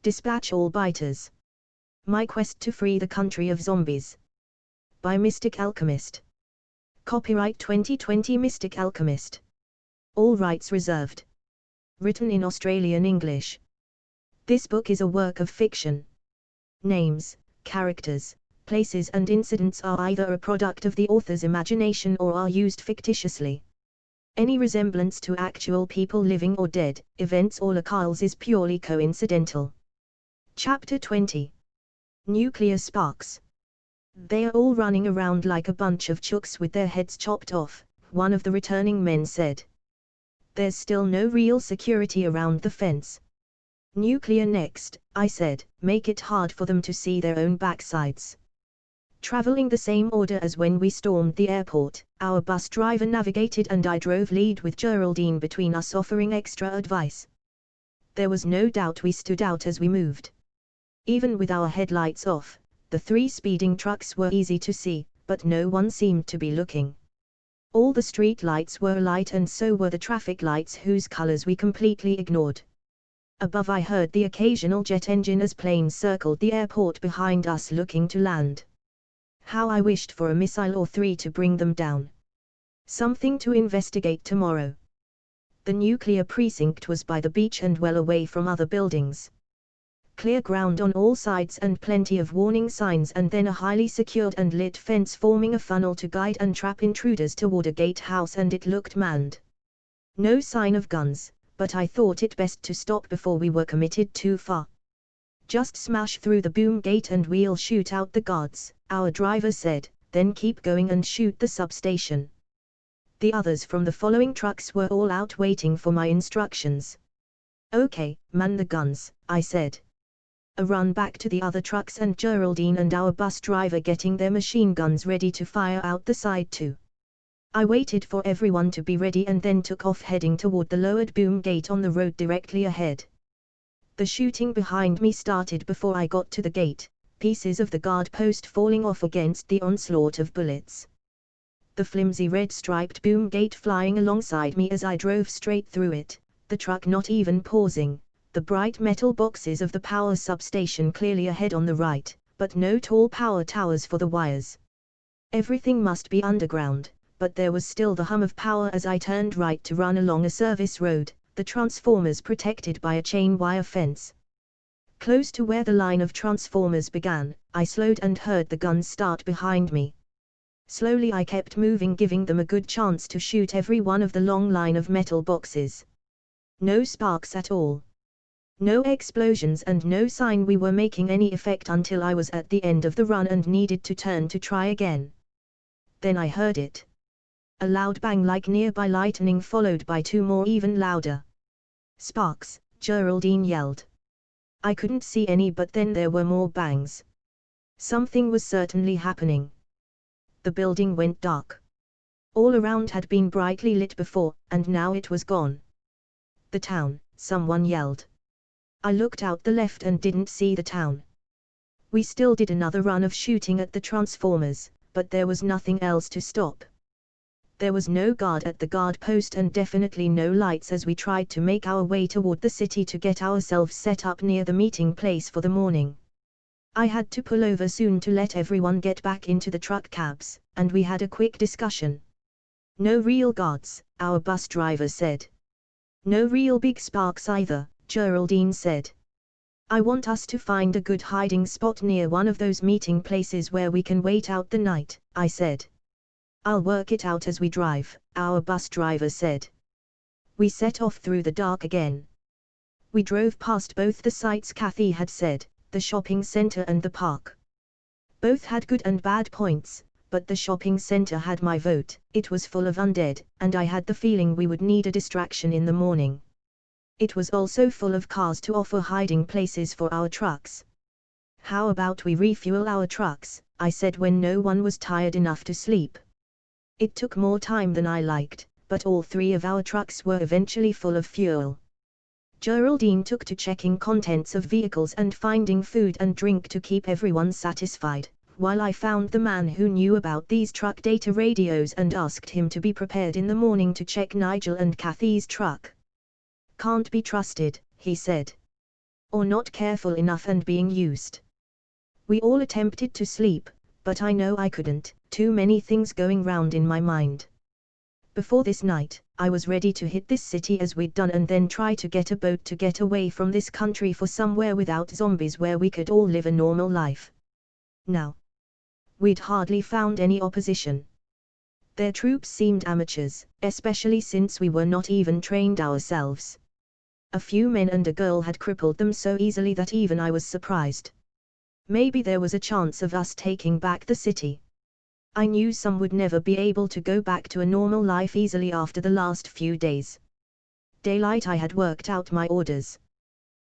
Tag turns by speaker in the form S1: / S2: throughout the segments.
S1: Dispatch all biters. My quest to free the country of zombies. By Mystic Alchemist. Copyright 2020 Mystic Alchemist. All rights reserved. Written in Australian English. This book is a work of fiction. Names, characters, places and incidents are either a product of the author's imagination or are used fictitiously. Any resemblance to actual people living or dead, events or locales is purely coincidental. Chapter 20. Nuclear sparks. They are all running around like a bunch of chooks with their heads chopped off, one of the returning men said. There's still no real security around the fence. Nuclear next, I said, make it hard for them to see their own backsides. Traveling the same order as when we stormed the airport, our bus driver navigated and I drove lead with Geraldine between us offering extra advice. There was no doubt we stood out as we moved. Even with our headlights off, the 3 speeding trucks were easy to see, but no one seemed to be looking. All the street lights were alight and so were the traffic lights whose colors we completely ignored. Above I heard the occasional jet engine as planes circled the airport behind us looking to land. How I wished for a missile or 3 to bring them down. Something to investigate tomorrow. The nuclear precinct was by the beach and well away from other buildings. Clear ground on all sides and plenty of warning signs and then a highly secured and lit fence forming a funnel to guide and trap intruders toward a gatehouse and it looked manned. No sign of guns, but I thought it best to stop before we were committed too far. Just smash through the boom gate and we'll shoot out the guards, our driver said, then keep going and shoot the substation. The others from the following trucks were all out waiting for my instructions. Okay, man the guns, I said. A run back to the other trucks and Geraldine and our bus driver getting their machine guns ready to fire out the side too. I waited for everyone to be ready and then took off heading toward the lowered boom gate on the road directly ahead. The shooting behind me started before I got to the gate, pieces of the guard post falling off against the onslaught of bullets. The flimsy red-striped boom gate flying alongside me as I drove straight through it, the truck not even pausing, the bright metal boxes of the power substation clearly ahead on the right, but no tall power towers for the wires. Everything must be underground, but there was still the hum of power as I turned right to run along a service road, the transformers protected by a chain wire fence. Close to where the line of transformers began, I slowed and heard the guns start behind me. Slowly I kept moving, giving them a good chance to shoot every one of the long line of metal boxes. No sparks at all. No explosions and no sign we were making any effect until I was at the end of the run and needed to turn to try again. Then I heard it. A loud bang like nearby lightning followed by 2 more even louder. Sparks, Geraldine yelled. I couldn't see any, but then there were more bangs. Something was certainly happening. The building went dark. All around had been brightly lit before, and now it was gone. The town, someone yelled. I looked out the left and didn't see the town. We still did another run of shooting at the transformers, but there was nothing else to stop. There was no guard at the guard post and definitely no lights as we tried to make our way toward the city to get ourselves set up near the meeting place for the morning. I had to pull over soon to let everyone get back into the truck cabs, and we had a quick discussion. No real guards, our bus driver said. No real big sparks either, Geraldine said. I want us to find a good hiding spot near one of those meeting places where we can wait out the night, I said. I'll work it out as we drive, our bus driver said. We set off through the dark again. We drove past both the sites Kathy had said, the shopping center and the park. Both had good and bad points, but the shopping center had my vote. It was full of undead, and I had the feeling we would need a distraction in the morning. It was also full of cars to offer hiding places for our trucks. How about we refuel our trucks, I said when no one was tired enough to sleep. It took more time than I liked, but all 3 of our trucks were eventually full of fuel. Geraldine took to checking contents of vehicles and finding food and drink to keep everyone satisfied, while I found the man who knew about these truck data radios and asked him to be prepared in the morning to check Nigel and Kathy's truck. Can't be trusted, he said. Or not careful enough and being used. We all attempted to sleep, but I know I couldn't, too many things going round in my mind. Before this night, I was ready to hit this city as we'd done and then try to get a boat to get away from this country for somewhere without zombies where we could all live a normal life. Now, we'd hardly found any opposition. Their troops seemed amateurs, especially since we were not even trained ourselves. A few men and a girl had crippled them so easily that even I was surprised. Maybe there was a chance of us taking back the city. I knew some would never be able to go back to a normal life easily after the last few days. Daylight. I had worked out my orders.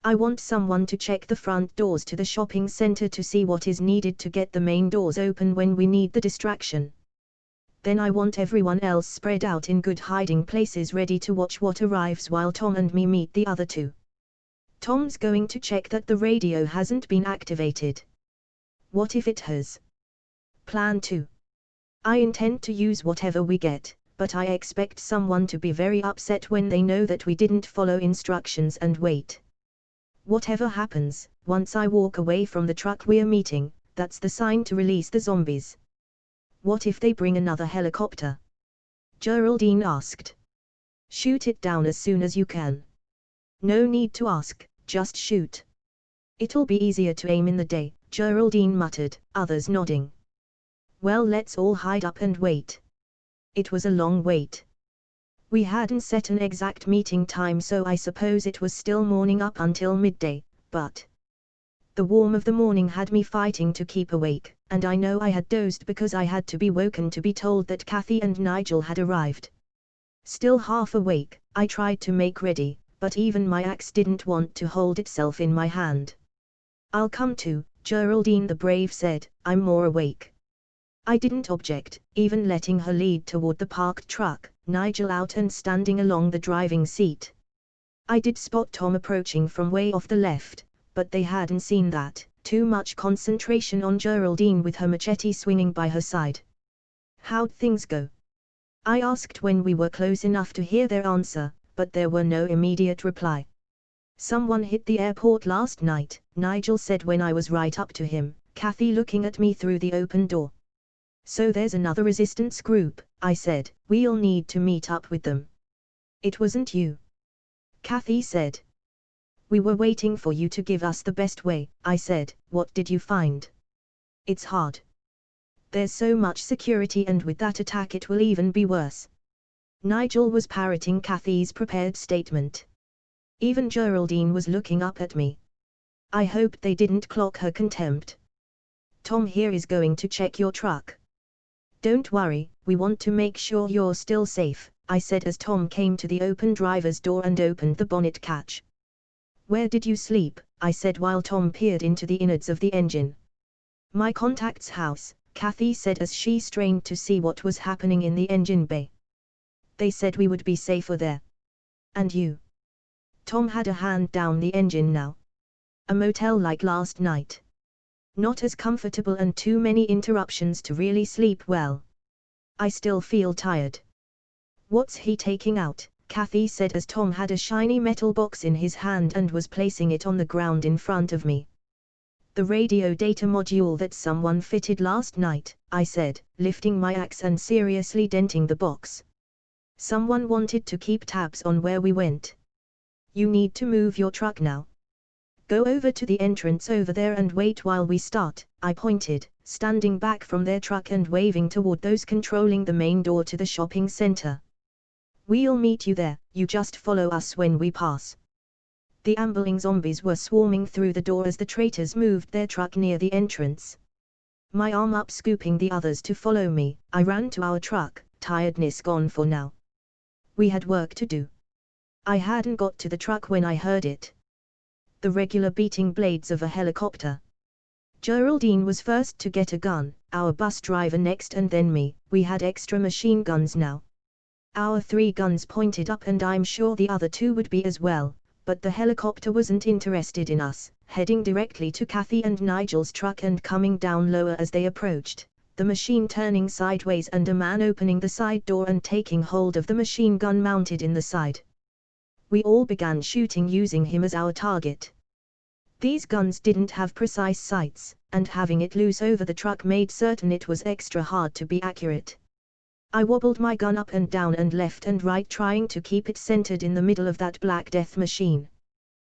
S1: I want someone to check the front doors to the shopping center to see what is needed to get the main doors open when we need the distraction. Then I want everyone else spread out in good hiding places ready to watch what arrives while Tom and me meet the other two. Tom's going to check that the radio hasn't been activated. What if it has? Plan 2. I intend to use whatever we get, but I expect someone to be very upset when they know that we didn't follow instructions and wait. Whatever happens, once I walk away from the truck we're meeting, that's the sign to release the zombies. What if they bring another helicopter? Geraldine asked. Shoot it down as soon as you can. No need to ask, just shoot. It'll be easier to aim in the day, Geraldine muttered, others nodding. Well, let's all hide up and wait. It was a long wait. We hadn't set an exact meeting time, so I suppose it was still morning up until midday, but the warmth of the morning had me fighting to keep awake, and I know I had dozed because I had to be woken to be told that Kathy and Nigel had arrived. Still half awake, I tried to make ready, but even my axe didn't want to hold itself in my hand. I'll come to, Geraldine the Brave said, I'm more awake. I didn't object, even letting her lead toward the parked truck, Nigel out and standing along the driving seat. I did spot Tom approaching from way off the left, but they hadn't seen that, too much concentration on Geraldine with her machete swinging by her side. How'd things go? I asked when we were close enough to hear their answer, but there were no immediate reply. Someone hit the airport last night, Nigel said when I was right up to him, Kathy looking at me through the open door. So there's another resistance group, I said, we'll need to meet up with them. It wasn't you. Kathy said. We were waiting for you to give us the best way, I said, what did you find? It's hard. There's so much security and with that attack it will even be worse. Nigel was parroting Kathy's prepared statement. Even Geraldine was looking up at me. I hoped they didn't clock her contempt. Tom here is going to check your truck. Don't worry, we want to make sure you're still safe, I said as Tom came to the open driver's door and opened the bonnet catch. Where did you sleep? I said while Tom peered into the innards of the engine. My contact's house, Kathy said as she strained to see what was happening in the engine bay. They said we would be safer there. And you? Tom had a hand down the engine now. A motel like last night. Not as comfortable and too many interruptions to really sleep well. I still feel tired. What's he taking out? Kathy said as Tom had a shiny metal box in his hand and was placing it on the ground in front of me. The radio data module that someone fitted last night, I said, lifting my axe and seriously denting the box. Someone wanted to keep tabs on where we went. You need to move your truck now. Go over to the entrance over there and wait while we start, I pointed, standing back from their truck and waving toward those controlling the main door to the shopping center. We'll meet you there, you just follow us when we pass. The ambling zombies were swarming through the door as the traitors moved their truck near the entrance. My arm up scooping the others to follow me, I ran to our truck, tiredness gone for now. We had work to do. I hadn't got to the truck when I heard it. The regular beating blades of a helicopter. Geraldine was first to get a gun, our bus driver next and then me. We had extra machine guns now. Our 3 guns pointed up and I'm sure the other 2 would be as well, but the helicopter wasn't interested in us, heading directly to Kathy and Nigel's truck and coming down lower as they approached, the machine turning sideways and a man opening the side door and taking hold of the machine gun mounted in the side. We all began shooting using him as our target. These guns didn't have precise sights, and having it loose over the truck made certain it was extra hard to be accurate. I wobbled my gun up and down and left and right trying to keep it centered in the middle of that Black Death machine.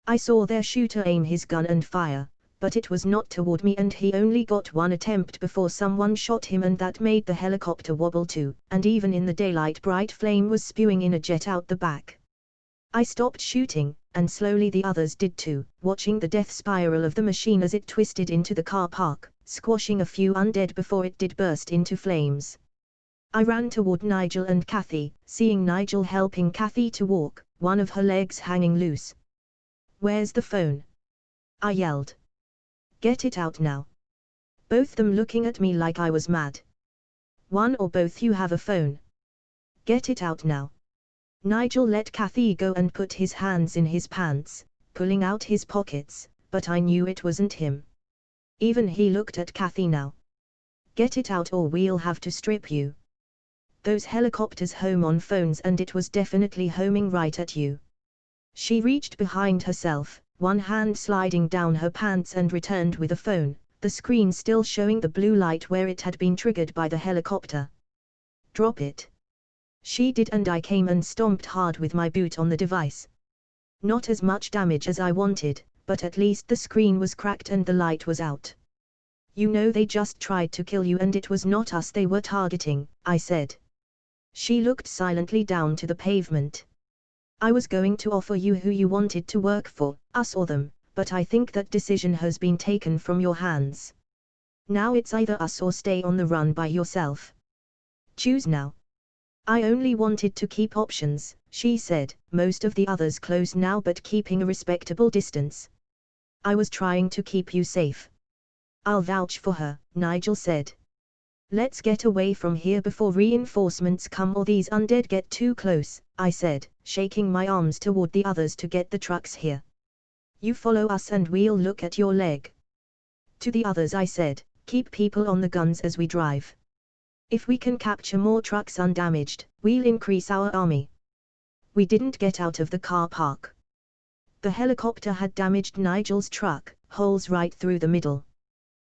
S1: I saw their shooter aim his gun and fire, but it was not toward me and he only got one attempt before someone shot him and that made the helicopter wobble too, and even in the daylight bright flame was spewing in a jet out the back. I stopped shooting, and slowly the others did too, watching the death spiral of the machine as it twisted into the car park, squashing a few undead before it did burst into flames. I ran toward Nigel and Kathy, seeing Nigel helping Kathy to walk, one of her legs hanging loose. "Where's the phone?" I yelled. "Get it out now." Both them looking at me like I was mad. "One or both you have a phone. Get it out now." Nigel let Kathy go and put his hands in his pants, pulling out his pockets, but I knew it wasn't him. Even he looked at Kathy now. "Get it out or we'll have to strip you. Those helicopters home on phones and it was definitely homing right at you." She reached behind herself, one hand sliding down her pants and returned with a phone, the screen still showing the blue light where it had been triggered by the helicopter. "Drop it." She did and I came and stomped hard with my boot on the device. Not as much damage as I wanted, but at least the screen was cracked and the light was out. "You know they just tried to kill you and it was not us they were targeting," I said. She looked silently down to the pavement. "I was going to offer you who you wanted to work for, us or them, but I think that decision has been taken from your hands. Now it's either us or stay on the run by yourself. Choose now." "I only wanted to keep options," she said, "most of the others close now but keeping a respectable distance. I was trying to keep you safe." "I'll vouch for her," Nigel said. "Let's get away from here before reinforcements come or these undead get too close," I said, shaking my arms toward the others to get the trucks here. "You follow us and we'll look at your leg." To the others I said, "Keep people on the guns as we drive. If we can capture more trucks undamaged, we'll increase our army." We didn't get out of the car park. The helicopter had damaged Nigel's truck, holes right through the middle.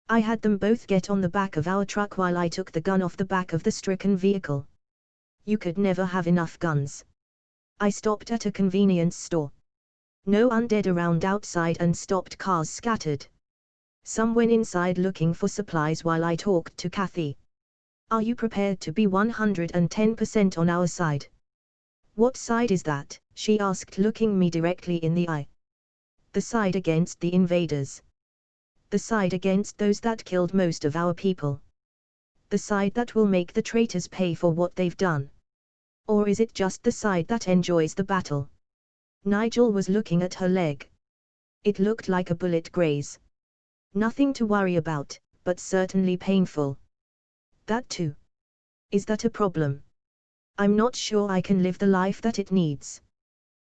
S1: I had them both get on the back of our truck while I took the gun off the back of the stricken vehicle. You could never have enough guns. I stopped at a convenience store. No undead around outside and stopped cars scattered. Some went inside looking for supplies while I talked to Kathy. "Are you prepared to be 110% on our side?" "What side is that?" she asked looking me directly in the eye. "The side against the invaders. The side against those that killed most of our people. The side that will make the traitors pay for what they've done. Or is it just the side that enjoys the battle?" Nigel was looking at her leg. It looked like a bullet graze. "Nothing to worry about, but certainly painful." "That too. Is that a problem?" "I'm not sure I can live the life that it needs."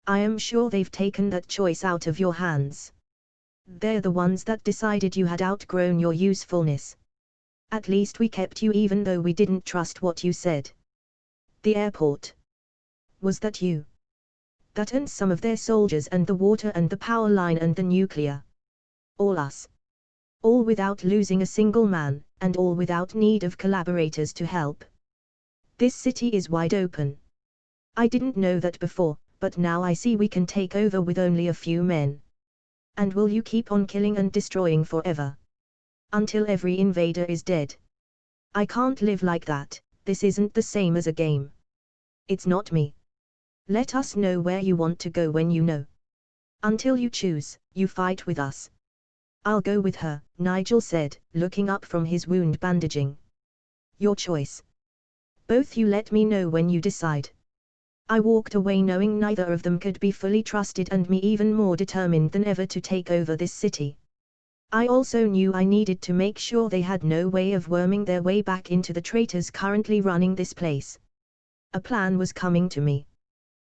S1: "I am sure they've taken that choice out of your hands. They're the ones that decided you had outgrown your usefulness. At least we kept you even though we didn't trust what you said." "The airport. Was that you?" "That and some of their soldiers and the water and the power line and the nuclear. All us. All without losing a single man, and all without need of collaborators to help. This city is wide open. I didn't know that before, but now I see we can take over with only a few men. And will you keep on killing and destroying forever? Until every invader is dead? I can't live like that. This isn't the same as a game. It's not me. Let us know where you want to go when you know. Until you choose, you fight with us." "I'll go with her," Nigel said, looking up from his wound bandaging. "Your choice. Both you let me know when you decide." I walked away knowing neither of them could be fully trusted and me even more determined than ever to take over this city. I also knew I needed to make sure they had no way of worming their way back into the traitors currently running this place. A plan was coming to me.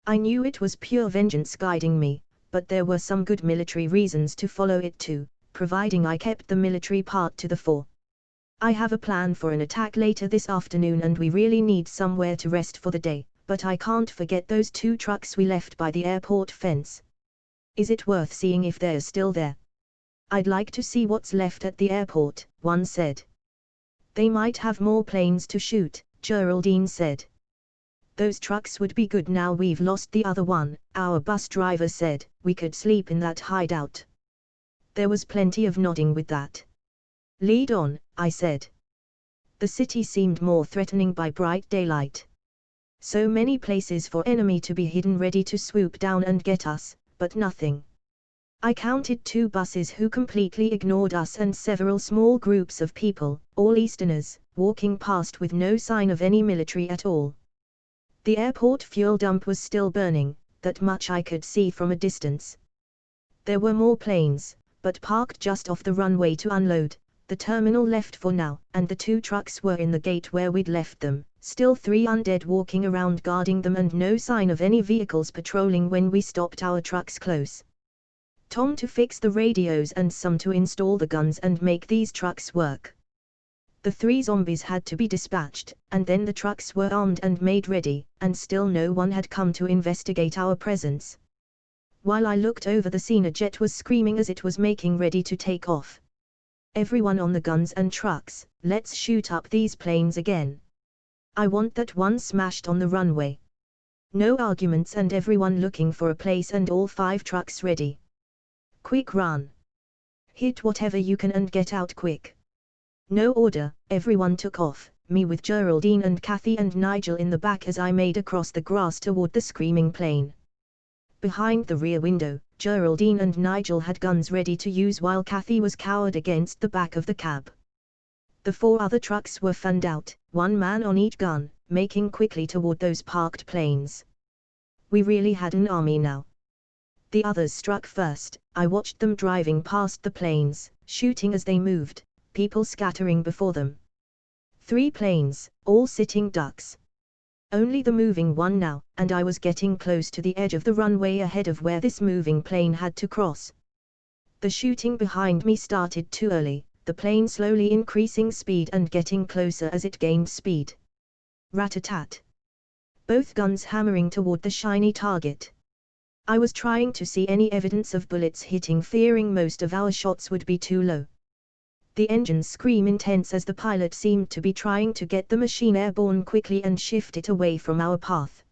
S1: I knew it was pure vengeance guiding me, but there were some good military reasons to follow it too, providing I kept the military part to the fore. "I have a plan for an attack later this afternoon and we really need somewhere to rest for the day, but I can't forget those 2 trucks we left by the airport fence. Is it worth seeing if they're still there?" I'd like to see what's left at the airport, one said. They might have more planes to shoot, Geraldine said. Those trucks would be good now we've lost the other one, our bus driver said. We could sleep in that hideout. There was plenty of nodding with that. Lead on, I said. The city seemed more threatening by bright daylight. So many places for enemy to be hidden ready to swoop down and get us, but nothing. I counted 2 buses who completely ignored us and several small groups of people, all Easterners, walking past with no sign of any military at all. The airport fuel dump was still burning, that much I could see from a distance. There were more planes, but parked just off the runway to unload, the terminal left for now, and the 2 trucks were in the gate where we'd left them, still 3 undead walking around guarding them and no sign of any vehicles patrolling when we stopped our trucks close. Tom to fix the radios and some to install the guns and make these trucks work. The 3 zombies had to be dispatched, and then the trucks were armed and made ready, and still no one had come to investigate our presence. While I looked over the scene, a jet was screaming as it was making ready to take off. Everyone on the guns and trucks, let's shoot up these planes again. I want that one smashed on the runway. No arguments and everyone looking for a place and all 5 trucks ready. Quick run. Hit whatever you can and get out quick. No order, everyone took off, me with Geraldine and Kathy and Nigel in the back as I made across the grass toward the screaming plane. Behind the rear window, Geraldine and Nigel had guns ready to use while Kathy was cowered against the back of the cab. The 4 other trucks were fanned out, 1 man on each gun, making quickly toward those parked planes. We really had an army now. The others struck first. I watched them driving past the planes, shooting as they moved, people scattering before them. 3 planes, all sitting ducks. Only the moving one now, and I was getting close to the edge of the runway ahead of where this moving plane had to cross. The shooting behind me started too early, the plane slowly increasing speed and getting closer as it gained speed. Rat-a-tat. Both guns hammering toward the shiny target. I was trying to see any evidence of bullets hitting, fearing most of our shots would be too low. The engines scream intense as the pilot seemed to be trying to get the machine airborne quickly and shift it away from our path.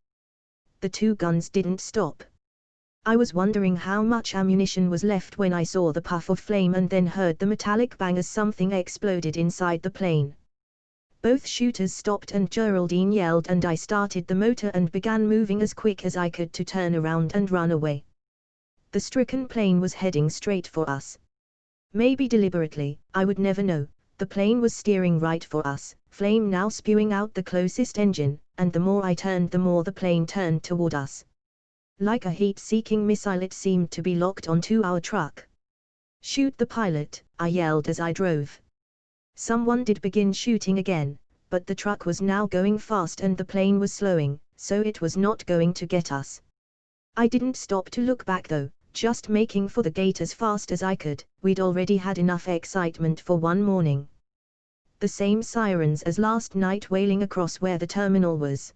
S1: The 2 guns didn't stop. I was wondering how much ammunition was left when I saw the puff of flame and then heard the metallic bang as something exploded inside the plane. Both shooters stopped and Geraldine yelled and I started the motor and began moving as quick as I could to turn around and run away. The stricken plane was heading straight for us. Maybe deliberately, I would never know. The plane was steering right for us, flame now spewing out the closest engine, and the more I turned the more the plane turned toward us. Like a heat-seeking missile it seemed to be locked onto our truck. Shoot the pilot, I yelled as I drove. Someone did begin shooting again, but the truck was now going fast and the plane was slowing, so it was not going to get us. I didn't stop to look back though, just making for the gate as fast as I could. We'd already had enough excitement for one morning. The same sirens as last night wailing across where the terminal was.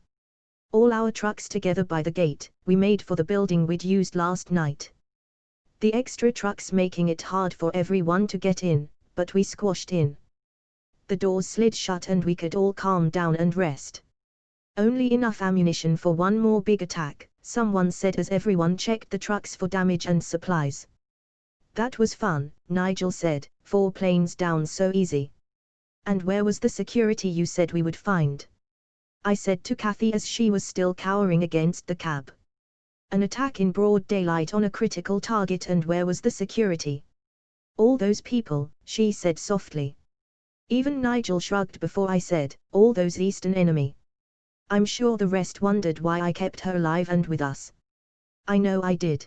S1: All our trucks together by the gate, we made for the building we'd used last night. The extra trucks making it hard for everyone to get in, but we squashed in. The doors slid shut and we could all calm down and rest. Only enough ammunition for one more big attack, someone said as everyone checked the trucks for damage and supplies. That was fun, Nigel said, 4 planes down so easy. And where was the security you said we would find? I said to Kathy as she was still cowering against the cab. An attack in broad daylight on a critical target, and where was the security? All those people, she said softly. Even Nigel shrugged before I said, all those Eastern enemy. I'm sure the rest wondered why I kept her alive and with us. I know I did.